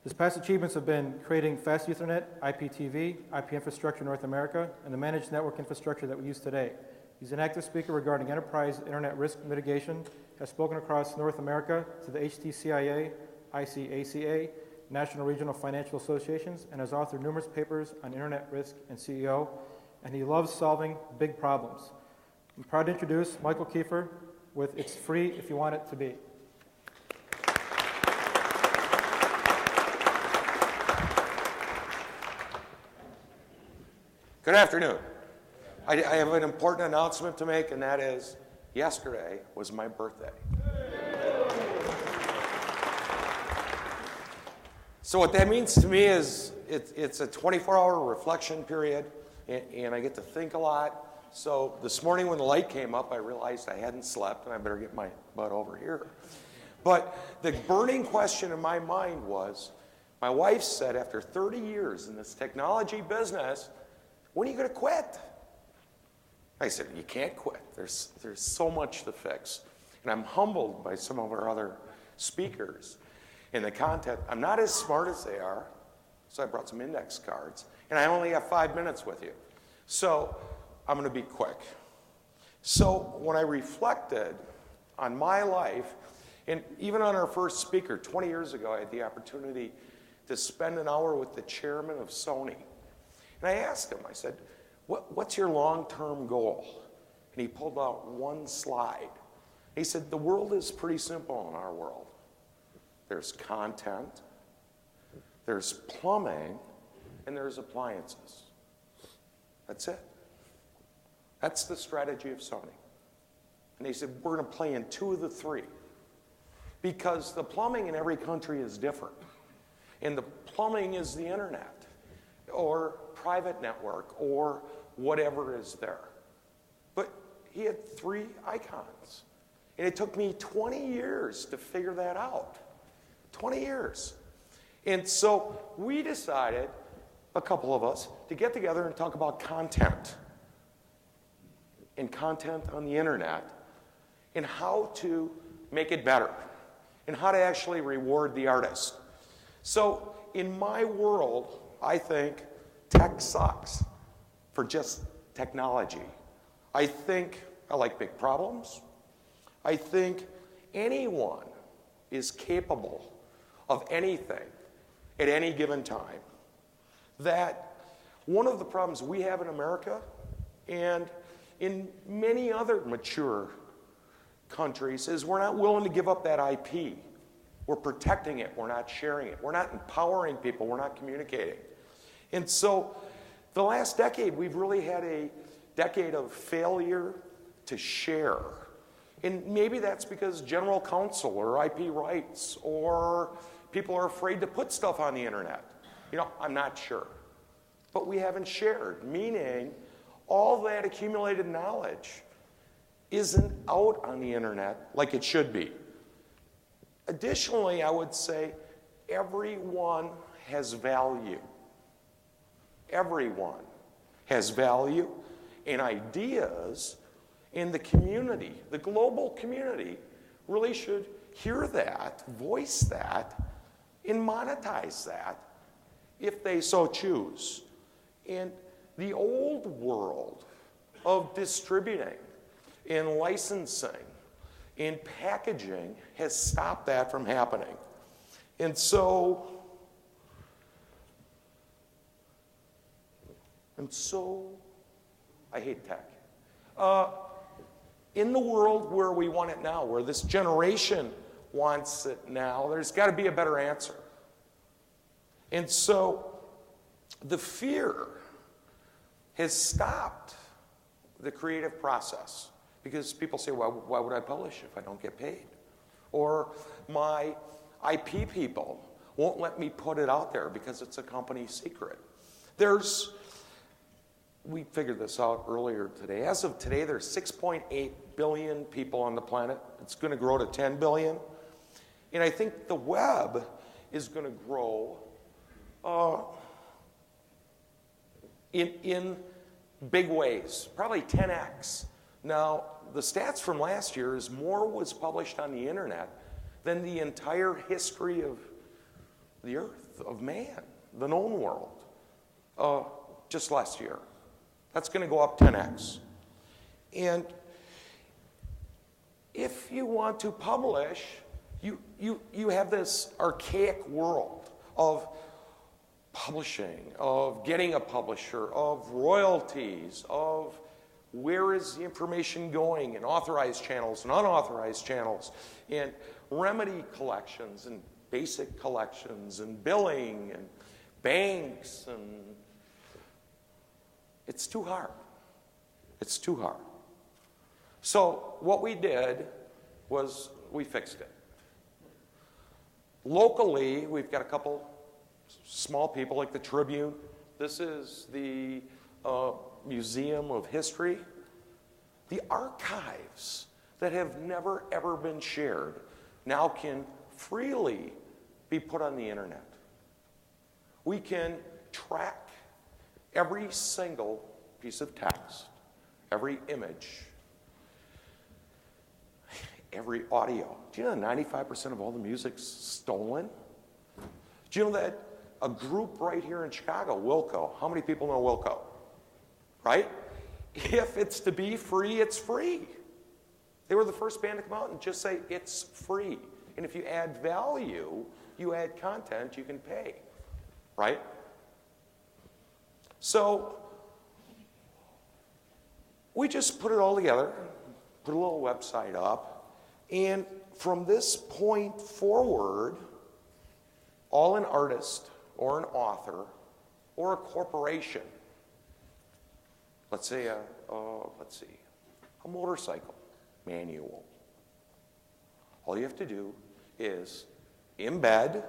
His past achievements have been creating fast Ethernet, IPTV, IP infrastructure in North America, and the managed network infrastructure that we use today. He's an active speaker regarding enterprise internet risk mitigation, has spoken across North America to the HTCIA, ICACA, National Regional Financial Associations, and has authored numerous papers on internet risk and CEO, and he loves solving big problems. I'm proud to introduce Michael Kiefer with It's Free If You Want It to Be. Good afternoon. I have an important announcement to make, and that is yesterday was my birthday. So what that means to me is it's a 24-hour reflection period, and I get to think a lot. So this morning when the light came up, I realized I hadn't slept, and I better get my butt over here. But the burning question in my mind was, my wife said, after 30 years in this technology business, when are you going to quit? I said, you can't quit. There's so much to fix. And I'm humbled by some of our other speakers in the content. I'm not as smart as they are, so I brought some index cards. And I only have 5 minutes with you. So I'm going to be quick. So when I reflected on my life, and even on our first speaker, 20 years ago, I had the opportunity to spend an hour with the chairman of Sony. And I asked him, I said, what's your long-term goal? And he pulled out one slide. He said, the world is pretty simple in our world. There's content, there's plumbing, and there's appliances. That's it. That's the strategy of Sony. And he said, we're going to play in 2 of the 3. Because the plumbing in every country is different. And the plumbing is the internet, or private network, or whatever is there. But he had 3 icons. And it took me 20 years to figure that out. 20 years. And so we decided, a couple of us, to get together and talk about content. And content on the internet. And how to make it better. And how to actually reward the artist. So in my world, I think tech sucks for just technology. I think I like big problems. I think anyone is capable of anything at any given time. That one of the problems we have in America and in many other mature countries is we're not willing to give up that IP. We're protecting it, we're not sharing it. We're not empowering people, we're not communicating. And so the last decade, we've really had a decade of failure to share. And maybe that's because general counsel or IP rights or people are afraid to put stuff on the internet. You know, I'm not sure. But we haven't shared, meaning all that accumulated knowledge isn't out on the internet like it should be. Additionally, I would say everyone has value. Everyone has value and ideas, and the community, the global community, really should hear that, voice that, and monetize that if they so choose. And the old world of distributing and licensing and packaging has stopped that from happening. And so I hate tech. In the world where we want it now, where this generation wants it now, there's got to be a better answer. And so the fear has stopped the creative process because people say, well, why would I publish if I don't get paid? Or my IP people won't let me put it out there because it's a company secret. We figured this out earlier today. As of today, there's 6.8 billion people on the planet. It's going to grow to 10 billion. And I think the web is going to grow in big ways, probably 10x. Now, the stats from last year is more was published on the internet than the entire history of the earth, of man, the known world, just last year. That's going to go up 10x. And if you want to publish, you have this archaic world of publishing, of getting a publisher, of royalties, of where is the information going in authorized channels and unauthorized channels, and remedy collections and basic collections and billing and banks, and it's too hard. It's too hard. So what we did was we fixed it. Locally, we've got a couple small people like the Tribune. This is the Museum of History. The archives that have never ever been shared now can freely be put on the internet. We can track every single piece of text, every image, every audio. Do you know that 95% of all the music's stolen? Do you know that a group right here in Chicago, Wilco, how many people know Wilco? Right? If it's to be free, it's free. They were the first band to come out and just say it's free. And if you add value, you add content, you can pay. Right? So we just put it all together, put a little website up, and from this point forward, all an artist or an author or a corporation, let's say a motorcycle manual, all you have to do is embed,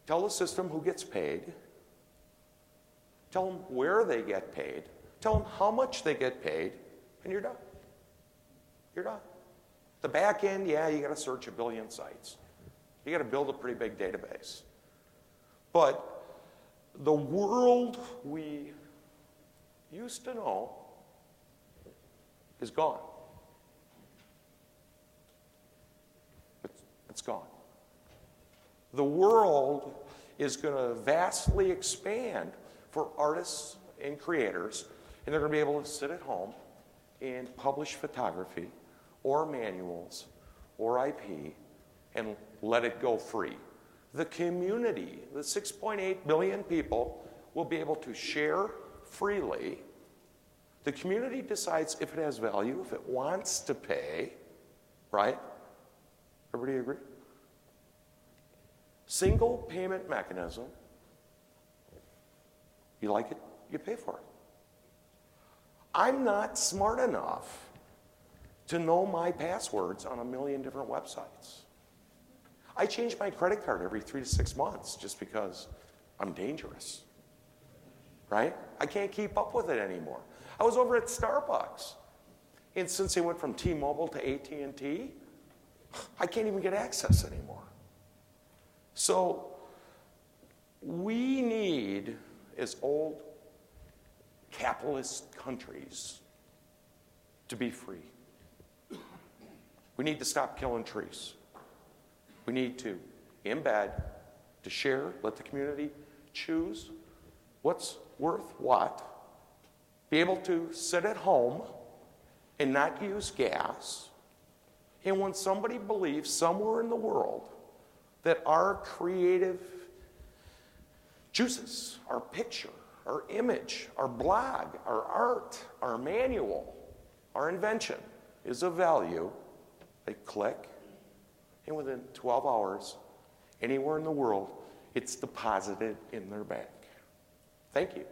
tell the system who gets paid, tell them where they get paid, tell them how much they get paid, and you're done. You're done. The back end, yeah, you got to search a billion sites. You got to build a pretty big database. But the world we used to know is gone. It's gone. The world is going to vastly expand for artists and creators, and they're going to be able to sit at home and publish photography or manuals or IP and let it go free. The community, the 6.8 billion people, will be able to share freely. The community decides if it has value, if it wants to pay, right? Everybody agree? Single payment mechanism. You like it, you pay for it. I'm not smart enough to know my passwords on a million different websites. I change my credit card every 3 to 6 months just because I'm dangerous, right? I can't keep up with it anymore. I was over at Starbucks, and since they went from T-Mobile to AT&T, I can't even get access anymore. So we need, as old capitalist countries, to be free. We need to stop killing trees. We need to embed, to share, let the community choose what's worth what, be able to sit at home and not use gas. And when somebody believes somewhere in the world that our creative juices, our picture, our image, our blog, our art, our manual, our invention is of value, they click, and within 12 hours, anywhere in the world, it's deposited in their bank. Thank you.